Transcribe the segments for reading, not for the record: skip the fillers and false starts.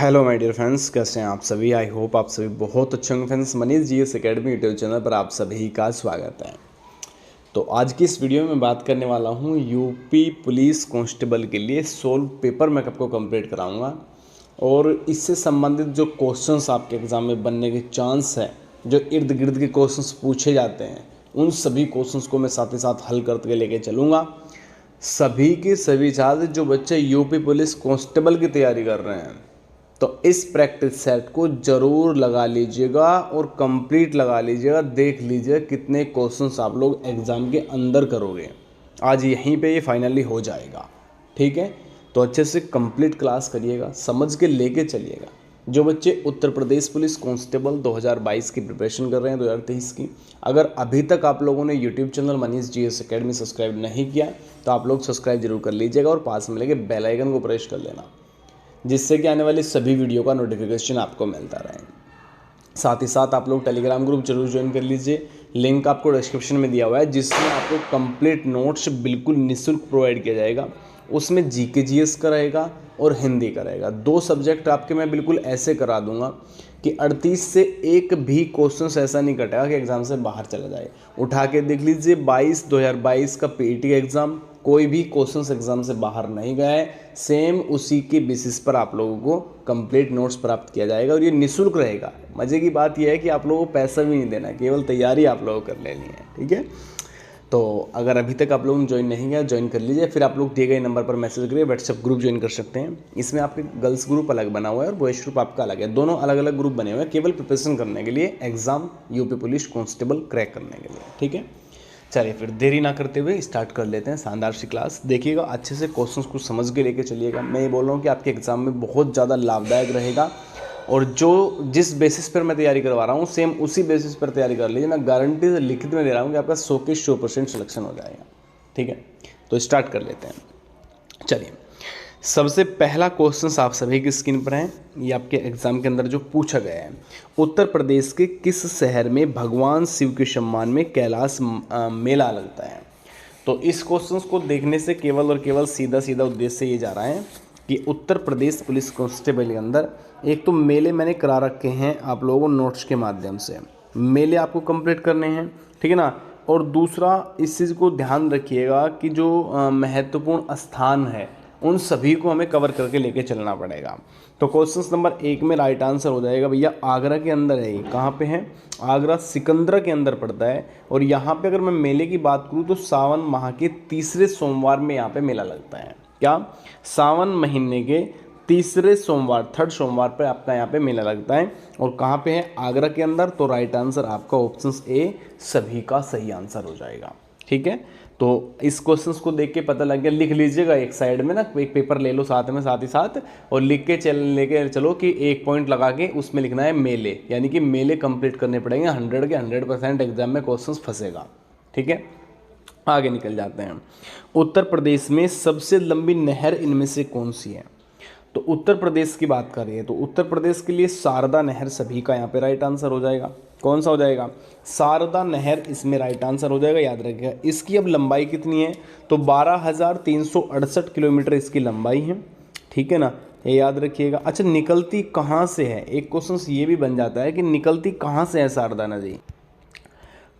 Hello my dear friends, कैसे हैं आप सभी। आई होप आप सभी बहुत अच्छे होंगे। Friends, Manish GS academy YouTube channel पर आप सभी का स्वागत है। तो आज की इस वीडियो में बात करने वाला हूं यूपी पुलिस कांस्टेबल के लिए सोल्व पेपर मैं आपको कंप्लीट कराऊंगा और इससे संबंधित जो क्वेश्चंस आपके एग्ज़ाम में बनने के चांस है, जो इर्द गिर्द के क्वेश्चंस पूछे जाते हैं, उन सभी क्वेश्चंस को मैं साथ ही साथ हल करके लेके चलूँगा। सभी के सभी छात्र जो बच्चे यूपी पुलिस कांस्टेबल की तैयारी कर रहे हैं, तो इस प्रैक्टिस सेट को ज़रूर लगा लीजिएगा और कंप्लीट लगा लीजिएगा। देख लीजिए कितने क्वेश्चंस आप लोग एग्ज़ाम के अंदर करोगे। आज यहीं पे ये फाइनली हो जाएगा, ठीक है। तो अच्छे से कंप्लीट क्लास करिएगा, समझ के लेके चलिएगा। जो बच्चे उत्तर प्रदेश पुलिस कांस्टेबल 2022 की प्रिपरेशन कर रहे हैं, 2023 की, अगर अभी तक आप लोगों ने YouTube channel Manish GS academy subscribe नहीं किया तो आप लोग सब्सक्राइब जरूर कर लीजिएगा और पास में लगे बेल आइकन को प्रेस कर लेना, जिससे कि आने वाली सभी वीडियो का नोटिफिकेशन आपको मिलता रहे। साथ ही साथ आप लोग टेलीग्राम ग्रुप जरूर ज्वाइन कर लीजिए, लिंक आपको डिस्क्रिप्शन में दिया हुआ है, जिसमें आपको कंप्लीट नोट्स बिल्कुल निःशुल्क प्रोवाइड किया जाएगा। उसमें जीके जीएस का रहेगा और हिंदी का रहेगा। 2 सब्जेक्ट आपके मैं बिल्कुल ऐसे करा दूंगा कि 38 से एक भी क्वेश्चन ऐसा नहीं कटेगा कि एग्ज़ाम से बाहर चला जाए। उठा के देख लीजिए 2022 का पीईटी एग्ज़ाम, कोई भी क्वेश्चंस एग्जाम से बाहर नहीं गया है। सेम उसी के बेसिस पर आप लोगों को कंप्लीट नोट्स प्राप्त किया जाएगा और ये निःशुल्क रहेगा। मज़े की बात यह है कि आप लोगों को पैसा भी नहीं देना है, केवल तैयारी आप लोगों को कर लेनी है, ठीक है। तो अगर अभी तक आप लोग ज्वाइन नहीं किया, ज्वाइन कर लीजिए। फिर आप लोग दिए गए नंबर पर मैसेज करिए, व्हाट्सएप ग्रुप ज्वाइन कर सकते हैं। इसमें आपके गर्ल्स ग्रुप अलग बना हुआ है और बॉयज़ ग्रुप आपका अलग है। दोनों अलग अलग ग्रुप बने हुए हैं केवल प्रिपरेशन करने के लिए, exam UP police constable crack करने के लिए, ठीक है। चलिए फिर देरी ना करते हुए स्टार्ट कर लेते हैं शानदार सी क्लास। देखिएगा अच्छे से, क्वेश्चंस को समझ के लेके चलिएगा। मैं ये बोल रहा हूँ कि आपके एग्जाम में बहुत ज़्यादा लाभदायक रहेगा और जिस बेसिस पर मैं तैयारी करवा रहा हूँ सेम उसी बेसिस पर तैयारी कर लीजिए। मैं गारंटी से लिखित में दे रहा हूँ कि आपका 100 के 100% सिलेक्शन हो जाएगा, ठीक है। तो स्टार्ट कर लेते हैं। चलिए, सबसे पहला क्वेश्चन आप सभी की स्क्रीन पर है। ये आपके एग्जाम के अंदर जो पूछा गया है, उत्तर प्रदेश के किस शहर में भगवान शिव के सम्मान में कैलाश मेला लगता है। तो इस क्वेश्चन को देखने से केवल और केवल सीधा सीधा उद्देश्य ये जा रहा है कि उत्तर प्रदेश पुलिस कांस्टेबल के अंदर एक तो मेले मैंने करा रखे हैं आप लोगों को नोट्स के माध्यम से, मेले आपको कंप्लीट करने हैं, ठीक है ना। और दूसरा इस चीज़ को ध्यान रखिएगा कि जो महत्वपूर्ण स्थान है उन सभी को हमें कवर करके लेके चलना पड़ेगा। तो क्वेश्चन नंबर 1 में राइट आंसर हो जाएगा भैया, आगरा के अंदर है। ये कहाँ पे है? आगरा सिकंदरा के अंदर पड़ता है। और यहाँ पे अगर मैं मेले की बात करूँ तो सावन माह के तीसरे सोमवार में यहाँ पे मेला लगता है। क्या? सावन महीने के तीसरे सोमवार, थर्ड सोमवार पर आपका यहाँ पे मेला लगता है। और कहाँ पे है? आगरा के अंदर। तो राइट आंसर आपका ऑप्शन ए सभी का सही आंसर हो जाएगा, ठीक है। तो इस क्वेश्चंस को देख के पता लग गया, लिख लीजिएगा एक साइड में ना, एक पेपर ले लो साथ में, साथ ही साथ, और लिख के लेके चलो कि 1 पॉइंट लगा के उसमें लिखना है मेले, यानी कि मेले कंप्लीट करने पड़ेंगे। 100 के 100% एग्जाम में क्वेश्चंस फंसेगा, ठीक है। आगे निकल जाते हैं। उत्तर प्रदेश में सबसे लंबी नहर इनमें से कौन सी है? तो उत्तर प्रदेश की बात कर रही है तो उत्तर प्रदेश के लिए शारदा नहर सभी का यहाँ पे राइट आंसर हो जाएगा। कौन सा हो जाएगा? शारदा नहर इसमें राइट आंसर हो जाएगा। याद रखिएगा इसकी अब लंबाई कितनी है, तो 12,368 किलोमीटर इसकी लंबाई है, ठीक है ना, ये याद रखिएगा। अच्छा, निकलती कहाँ से है? एक क्वेश्चन ये भी बन जाता है कि निकलती कहाँ से है शारदा नदी।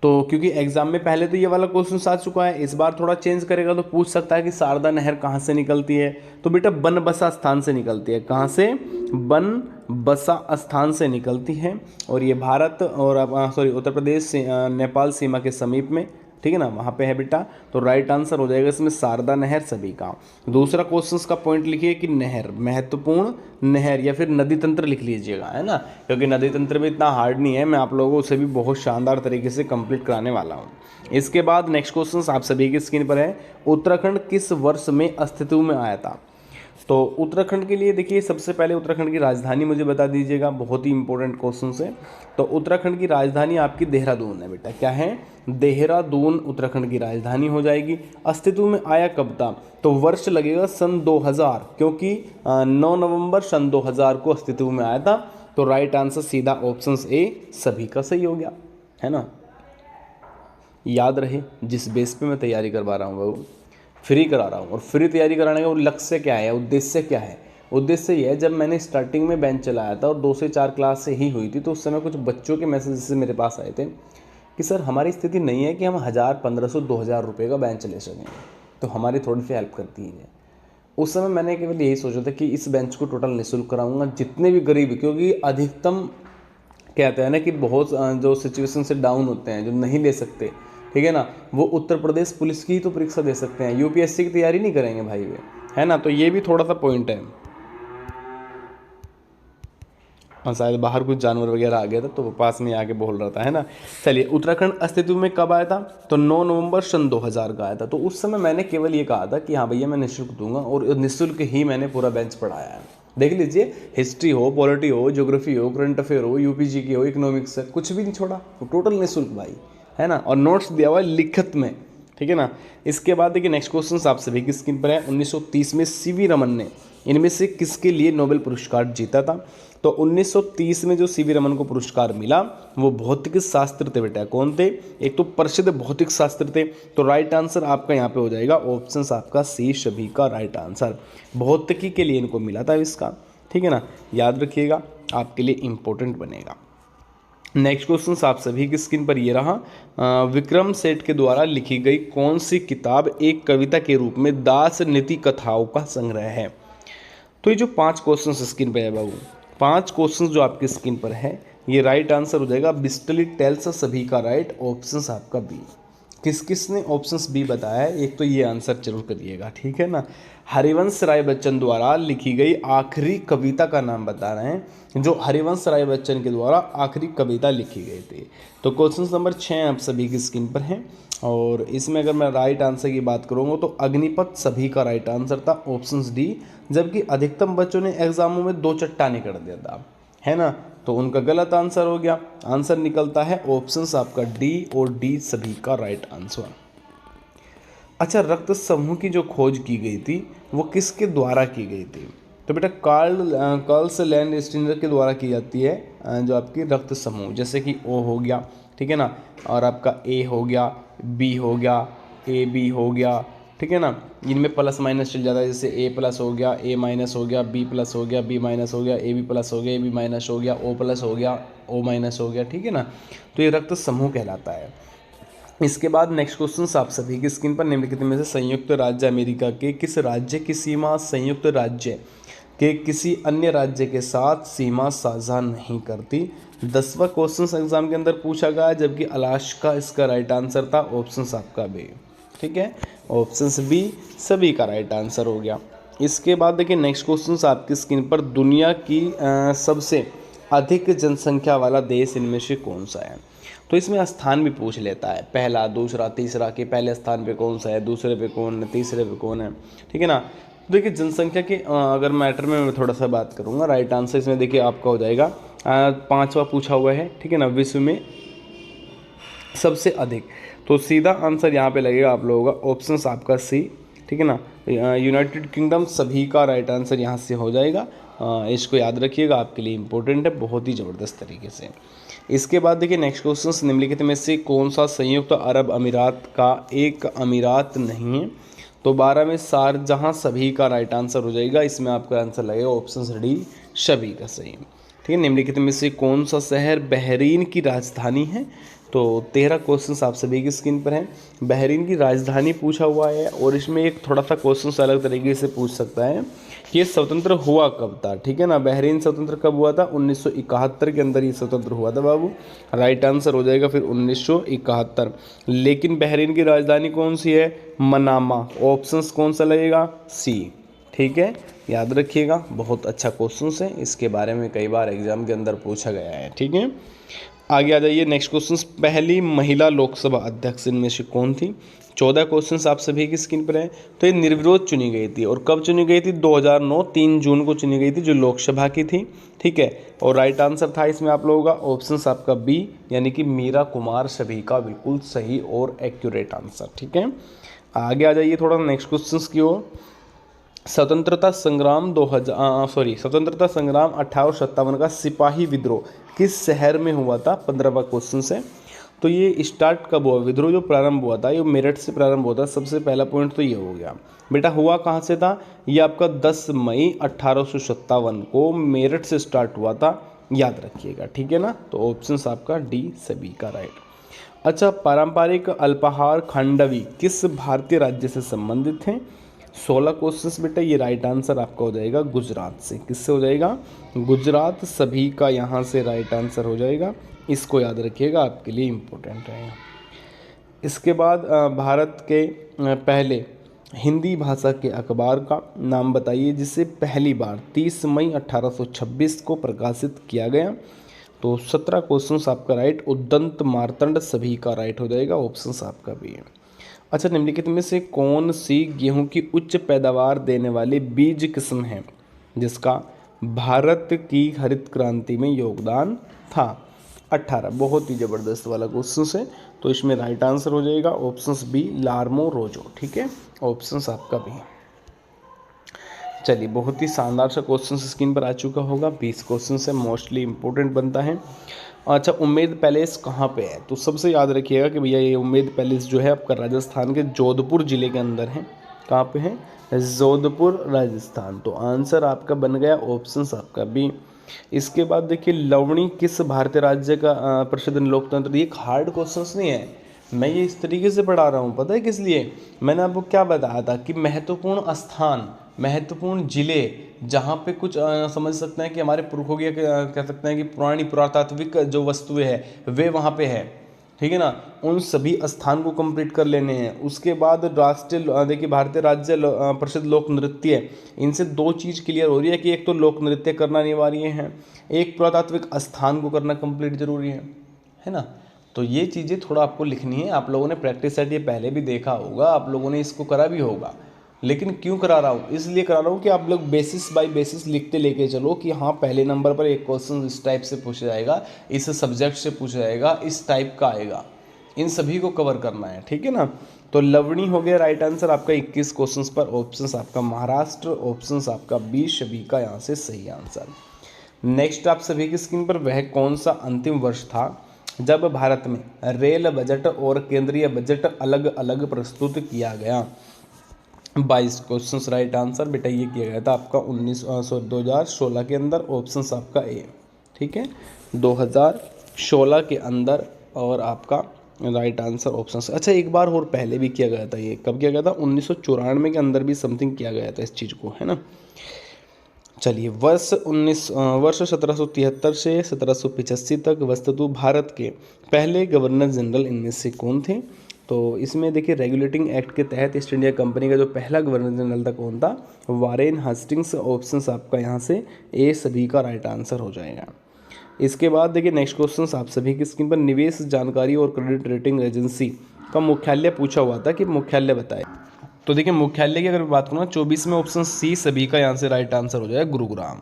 तो क्योंकि एग्जाम में पहले तो ये वाला क्वेश्चन आ चुका है, इस बार थोड़ा चेंज करेगा तो पूछ सकता है कि शारदा नहर कहाँ से निकलती है। तो बेटा बनबसा स्थान से निकलती है। कहाँ से? बनबसा स्थान से निकलती है। और ये भारत और उत्तर प्रदेश से नेपाल सीमा के समीप में, ठीक है ना, वहाँ पे है बेटा। तो राइट आंसर हो जाएगा इसमें शारदा नहर सभी का। दूसरा क्वेश्चन का पॉइंट लिखिए कि नहर, महत्वपूर्ण नहर या फिर नदी तंत्र लिख लीजिएगा, है ना, क्योंकि नदी तंत्र भी इतना हार्ड नहीं है। मैं आप लोगों को उसे भी बहुत शानदार तरीके से कंप्लीट कराने वाला हूँ। इसके बाद नेक्स्ट क्वेश्चन आप सभी की स्क्रीन पर है, उत्तराखंड किस वर्ष में अस्तित्व में आया था? तो उत्तराखंड के लिए देखिए, सबसे पहले उत्तराखंड की राजधानी मुझे बता दीजिएगा, बहुत ही इंपॉर्टेंट क्वेश्चन है। तो उत्तराखंड की राजधानी आपकी देहरादून है बेटा। क्या है? देहरादून उत्तराखंड की राजधानी हो जाएगी। अस्तित्व में आया कब था? तो वर्ष लगेगा सन 2000, क्योंकि 9 नवंबर सन 2000 को अस्तित्व में आया था। तो राइट आंसर सीधा ऑप्शन ए सभी का सही हो गया, है ना। याद रहे जिस बेस पे मैं तैयारी करवा रहा हूँ वो फ्री करा रहा हूँ, और फ्री तैयारी कराने का वो लक्ष्य क्या है, उद्देश्य क्या है, उद्देश्य ये है, जब मैंने स्टार्टिंग में बेंच चलाया था और 2 से 4 क्लास से ही हुई थी, तो उस समय कुछ बच्चों के मैसेजेस मेरे पास आए थे कि सर हमारी स्थिति नहीं है कि हम 1000, 1500, 2000 रुपये का बेंच ले सकें, तो हमारी थोड़ी सी हेल्प करती है। उस समय मैंने केवल यही सोचा था कि इस बेंच को टोटल निःशुल्क कराऊंगा, जितने भी गरीब, क्योंकि अधिकतम कहते हैं ना कि बहुत जो सिचुएशन से डाउन होते हैं, जो नहीं ले सकते, ठीक है ना, वो उत्तर प्रदेश पुलिस की ही तो परीक्षा दे सकते हैं, यूपीएससी की तैयारी नहीं करेंगे भाई वे, है ना। तो ये भी थोड़ा सा पॉइंट है। और शायद बाहर कुछ जानवर वगैरह आ गया था तो वो पास में आके बोल रहा था, है ना। चलिए, उत्तराखंड अस्तित्व में कब आया था? तो 9 नवंबर सन 2000 का आया था। तो उस समय मैंने केवल ये कहा था कि हाँ भैया मैं निःशुल्क दूंगा, और निःशुल्क ही मैंने पूरा बेंच पढ़ाया है। देख लीजिए, हिस्ट्री हो, पॉलिटी हो, ज्योग्राफी हो, करंट अफेयर हो, यूपीजी की हो, इकोनॉमिक्स है, कुछ भी नहीं छोड़ा, टोटल निःशुल्क भाई, है ना। और नोट्स दिया हुआ है लिखित में, ठीक है ना। इसके बाद देखिए नेक्स्ट क्वेश्चन आप सभी की स्क्रीन पर है। 1930 में सीवी रमन ने इनमें से किसके लिए नोबेल पुरस्कार जीता था? तो 1930 में जो सीवी रमन को पुरस्कार मिला वो भौतिक शास्त्र थे बेटा। कौन थे? एक तो प्रसिद्ध भौतिक शास्त्र थे। तो राइट आंसर आपका यहाँ पे हो जाएगा ऑप्शन आपका सी, सभी का राइट आंसर। भौतिकी के लिए इनको मिला था इसका, ठीक है ना, याद रखिएगा, आपके लिए इंपॉर्टेंट बनेगा। नेक्स्ट क्वेश्चन आप सभी की स्क्रीन पर ये रहा। विक्रम सेठ के द्वारा लिखी गई कौन सी किताब एक कविता के रूप में दास नीति कथाओं का संग्रह है? तो ये जो 5 क्वेश्चन स्क्रीन पर है बाबू, 5 क्वेश्चन जो आपकी स्क्रीन पर है, ये राइट आंसर हो जाएगा बिस्टली टेल्स, सभी का राइट, ऑप्शन आपका बी। किस किस ने ऑप्शंस बी बताया है, एक तो ये आंसर जरूर करिएगा, ठीक है ना। हरिवंश राय बच्चन द्वारा लिखी गई आखिरी कविता का नाम बता रहे हैं, जो हरिवंश राय बच्चन के द्वारा आखिरी कविता लिखी गई थी। तो क्वेश्चन नंबर 6 आप सभी की स्क्रीन पर है, और इसमें अगर मैं राइट आंसर की बात करूँगा तो अग्निपथ सभी का राइट आंसर था, ऑप्शन डी। जबकि अधिकतम बच्चों ने एग्जामों में 2 चट्टाने कर दिया था, है ना, तो उनका गलत आंसर हो गया। आंसर निकलता है ऑप्शंस आपका डी, और डी सभी का राइट आंसर। अच्छा, रक्त समूह की जो खोज की गई थी वो किसके द्वारा की गई थी? तो बेटा कार्ल्स लैंड स्टीनर के द्वारा की जाती है, जो आपकी रक्त समूह, जैसे कि ओ हो गया, ठीक है ना, और आपका ए हो गया, बी हो गया, ए बी हो गया, ठीक है ना। इनमें प्लस माइनस चल जाता है, जैसे ए प्लस हो गया, ए माइनस हो गया, बी प्लस हो गया, बी माइनस हो गया, ए बी प्लस हो गया, ए बी माइनस हो गया, ओ प्लस हो गया, ओ माइनस हो गया, ठीक है ना। तो ये रक्त समूह कहलाता है। इसके बाद नेक्स्ट क्वेश्चन आप सभी की स्क्रीन पर, निम्नलिखित में से संयुक्त राज्य अमेरिका के किस राज्य की सीमा संयुक्त राज्य के किसी अन्य राज्य के साथ सीमा साझा नहीं करती? 10वां क्वेश्चन एग्जाम के अंदर पूछा गया, जबकि अलास्का इसका राइट आंसर था, ऑप्शन आपका बी, ठीक है, ऑप्शन बी सभी का राइट आंसर हो गया। इसके बाद देखिए नेक्स्ट क्वेश्चन आपकी स्क्रीन पर, दुनिया की सबसे अधिक जनसंख्या वाला देश इनमें से कौन सा है? तो इसमें स्थान भी पूछ लेता है, पहला, दूसरा, तीसरा, कि पहले स्थान पे कौन सा है, दूसरे पे कौन है, तीसरे पे कौन है, ठीक है ना। तो देखिए जनसंख्या के अगर मैटर में मैं थोड़ा सा बात करूँगा, राइट आंसर इसमें देखिए आपका हो जाएगा 5वां पूछा हुआ है, ठीक है ना, विश्व में सबसे अधिक। तो सीधा आंसर यहाँ पे लगेगा आप लोगों का ऑप्शन आपका सी, ठीक है ना, यूनाइटेड किंगडम सभी का राइट आंसर यहाँ से हो जाएगा। इसको याद रखिएगा, आपके लिए इंपॉर्टेंट है बहुत ही ज़बरदस्त तरीके से। इसके बाद देखिए नेक्स्ट क्वेश्चन, निम्नलिखित में से कौन सा संयुक्त अरब अमीरात का एक अमीरात नहीं है? तो 12 में शारजहाँ सभी का राइट आंसर हो जाएगा। इसमें आपका आंसर लगेगा ऑप्शन डी, सभी का सही, ठीक है। निम्नलिखित में से कौन सा शहर बहरीन की राजधानी है? तो 13 क्वेश्चन आप सभी की स्क्रीन पर हैं। बहरीन की राजधानी पूछा हुआ है, और इसमें एक थोड़ा सा क्वेश्चन अलग तरीके से पूछ सकता है कि ये स्वतंत्र हुआ कब था, ठीक है ना। बहरीन स्वतंत्र कब हुआ था? 1971 के अंदर ये स्वतंत्र हुआ था बाबू, राइट आंसर हो जाएगा फिर 1971। लेकिन बहरीन की राजधानी कौन सी है? मनामा, ऑप्शंस कौन सा लगेगा? सी, ठीक है, याद रखिएगा, बहुत अच्छा क्वेश्चन है, इसके बारे में कई बार एग्जाम के अंदर पूछा गया है, ठीक है। आगे आ जाइए नेक्स्ट क्वेश्चन, पहली महिला लोकसभा अध्यक्ष इनमें से कौन थी? 14 क्वेश्चन आप सभी की स्क्रीन पर है। तो ये निर्विरोध चुनी गई थी, और कब चुनी गई थी? 2009 3 जून को चुनी गई थी, जो लोकसभा की थी, ठीक है। और राइट आंसर था इसमें आप लोगों का ऑप्शन आपका बी, यानी कि मीरा कुमार, सभी का बिल्कुल सही और एक्यूरेट आंसर, ठीक है। आगे आ जाइए थोड़ा नेक्स्ट क्वेश्चन की ओर। स्वतंत्रता संग्राम 1857 का सिपाही विद्रोह किस शहर में हुआ था? 15वां क्वेश्चन से। तो ये स्टार्ट कब हुआ, विद्रोह जो प्रारंभ हुआ था ये मेरठ से प्रारंभ हुआ था। सबसे पहला पॉइंट तो ये हो गया। बेटा हुआ कहाँ से था, ये आपका 10 मई 1857 को मेरठ से स्टार्ट हुआ था, याद रखिएगा, ठीक है ना। तो ऑप्शन आपका डी सभी का राइट। अच्छा, पारंपरिक अल्पाहार खांडवी किस भारतीय राज्य से संबंधित हैं। 16 क्वेश्चंस बेटा, ये राइट आंसर आपका हो जाएगा गुजरात से। किससे हो जाएगा, गुजरात, सभी का यहाँ से राइट आंसर हो जाएगा। इसको याद रखिएगा, आपके लिए इम्पोर्टेंट रहेगा। इसके बाद भारत के पहले हिंदी भाषा के अखबार का नाम बताइए जिसे पहली बार 30 मई 1826 को प्रकाशित किया गया। तो 17 क्वेश्चंस आपका राइट, उद्दंत मार्तंड, सभी का राइट हो जाएगा, ऑप्शन आपका भी है। अच्छा, निम्नलिखित में से कौन सी गेहूं की उच्च पैदावार देने वाली बीज किस्म है जिसका भारत की हरित क्रांति में योगदान था। 18, बहुत ही ज़बरदस्त वाला क्वेश्चन है, तो इसमें राइट आंसर हो जाएगा ऑप्शन बी लार्मो रोजो, ठीक है, ऑप्शन आपका भी। चलिए, बहुत ही शानदार सा क्वेश्चन स्क्रीन पर आ चुका होगा। 20 क्वेश्चन से मोस्टली इंपॉर्टेंट बनता है। अच्छा, उम्मेद पैलेस कहाँ पे है, तो सबसे याद रखिएगा कि भैया ये उम्मेद पैलेस जो है आपका राजस्थान के जोधपुर जिले के अंदर है। कहाँ पे है, जोधपुर राजस्थान। तो आंसर आपका बन गया ऑप्शन आपका बी। इसके बाद देखिए, लवणी किस भारतीय राज्य का प्रसिद्ध लोकतंत्र, ये एक हार्ड क्वेश्चन नहीं है, मैं ये इस तरीके से पढ़ा रहा हूँ, पता है किस लिए, मैंने आपको क्या बताया था कि महत्वपूर्ण स्थान, महत्वपूर्ण जिले जहाँ पे कुछ समझ सकते हैं कि हमारे पुरखों की कह सकते हैं कि पुरानी पुरातात्विक जो वस्तुएं हैं वे वहाँ पे है, ठीक है ना, उन सभी स्थान को कंप्लीट कर लेने हैं। उसके बाद राष्ट्रीय देखिए भारतीय राज्य प्रसिद्ध लोक नृत्य, इनसे 2 चीज़ क्लियर हो रही है कि एक तो लोक नृत्य करना अनिवार्य है, एक पुरातात्विक स्थान को करना कंप्लीट जरूरी है ना। तो ये चीज़ें थोड़ा आपको लिखनी है। आप लोगों ने प्रैक्टिस सेट ये पहले भी देखा होगा, आप लोगों ने इसको करा भी होगा, लेकिन क्यों करा रहा हूँ, इसलिए करा रहा हूँ कि आप लोग बेसिस बाय बेसिस लिखते लेके चलो कि हाँ पहले नंबर पर एक क्वेश्चन इस टाइप से पूछा जाएगा, इस सब्जेक्ट से पूछा जाएगा, इस टाइप का आएगा, इन सभी को कवर करना है, ठीक है ना। तो लवणी हो गया राइट आंसर आपका 21 क्वेश्चन पर, ऑप्शन आपका महाराष्ट्र, ऑप्शन आपका बी सभी का यहाँ से सही आंसर। नेक्स्ट आप सभी की स्क्रीन पर वह कौन सा अंतिम वर्ष था जब भारत में रेल बजट और केंद्रीय बजट अलग अलग प्रस्तुत किया गया। 22 क्वेश्चन राइट आंसर बेटा, ये किया गया था आपका 2016 के अंदर, ऑप्शन आपका ए, ठीक है, 2016 के अंदर, और आपका राइट आंसर ऑप्शन। अच्छा, एक बार और पहले भी किया गया था, ये कब किया गया था, 1994 के अंदर भी समथिंग किया गया था इस चीज़ को, है ना। चलिए, वर्ष 1773 से 1785 तक वस्तुतः भारत के पहले गवर्नर जनरल इनमें से कौन थे। तो इसमें देखिए, रेगुलेटिंग एक्ट के तहत ईस्ट इंडिया कंपनी का जो पहला गवर्नर जनरल था कौन था, वारेन हास्टिंग्स, ऑप्शंस आपका यहाँ से ए सभी का राइट आंसर हो जाएगा। इसके बाद देखिए नेक्स्ट क्वेश्चन आप सभी की स्क्रीन पर, निवेश जानकारी और क्रेडिट रेटिंग एजेंसी का मुख्यालय पूछा हुआ था कि मुख्यालय बताए। तो देखिए, मुख्यालय की अगर बात करूँ ना, 24 में ऑप्शन सी सभी का यहाँ से राइट आंसर हो जाएगा, गुरुग्राम।